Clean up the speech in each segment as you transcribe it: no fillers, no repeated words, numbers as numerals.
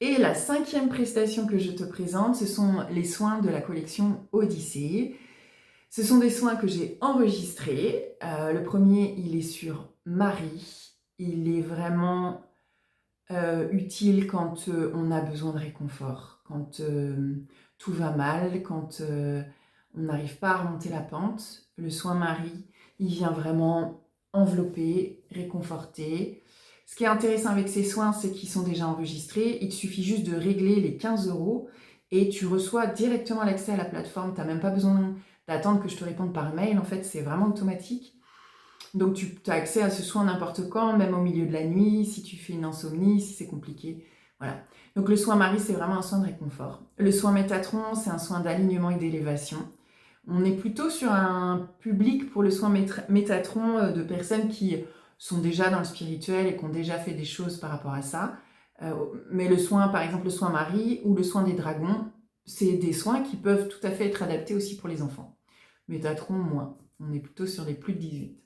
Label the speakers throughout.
Speaker 1: Et la 5e prestation que je te présente, ce sont les soins de la collection Odyssée. Ce sont des soins que j'ai enregistrés. Le premier, il est sur Marie. Il est vraiment utile quand on a besoin de réconfort, quand tout va mal, quand on n'arrive pas à remonter la pente. Le soin Marie, il vient vraiment envelopper, réconforter. Ce qui est intéressant avec ces soins, c'est qu'ils sont déjà enregistrés. Il te suffit juste de régler les 15 € et tu reçois directement l'accès à la plateforme. Tu n'as même pas besoin d'attendre que je te réponde par mail. En fait, c'est vraiment automatique. Donc tu as accès à ce soin n'importe quand, même au milieu de la nuit, si tu fais une insomnie, si c'est compliqué. Voilà. Donc le soin Marie, c'est vraiment un soin de réconfort. Le soin Métatron, c'est un soin d'alignement et d'élévation. On est plutôt sur un public pour le soin Métatron de personnes qui sont déjà dans le spirituel et qui ont déjà fait des choses par rapport à ça. Mais le soin, par exemple le soin Marie ou le soin des dragons, c'est des soins qui peuvent tout à fait être adaptés aussi pour les enfants. Métatron, moins. On est plutôt sur les plus de 18.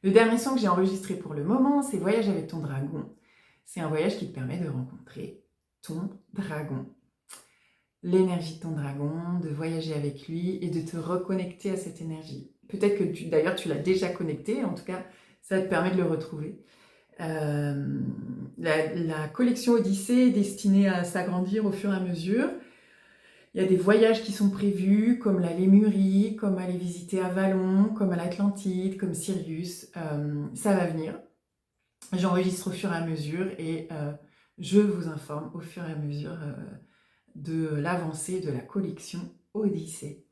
Speaker 1: Le dernier son que j'ai enregistré pour le moment, c'est Voyage avec ton dragon. C'est un voyage qui te permet de rencontrer ton dragon. L'énergie de ton dragon, de voyager avec lui et de te reconnecter à cette énergie. Peut-être que d'ailleurs tu l'as déjà connecté, en tout cas ça te permet de le retrouver. La collection Odyssée est destinée à s'agrandir au fur et à mesure. Il y a des voyages qui sont prévus, comme la Lémurie, comme aller visiter Avalon, comme à l'Atlantide, comme Sirius. Ça va venir. J'enregistre au fur et à mesure et je vous informe au fur et à mesure de l'avancée de la collection Odyssée.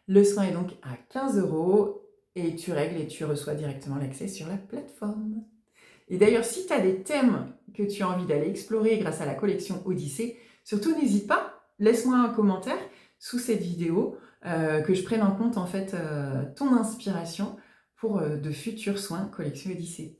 Speaker 1: Le soin est donc à 15 € et tu règles et tu reçois directement l'accès sur la plateforme. Et d'ailleurs, si tu as des thèmes que tu as envie d'aller explorer grâce à la collection Odyssée, surtout n'hésite pas, laisse-moi un commentaire sous cette vidéo, que je prenne en compte en fait ton inspiration pour de futurs soins collection Odyssée.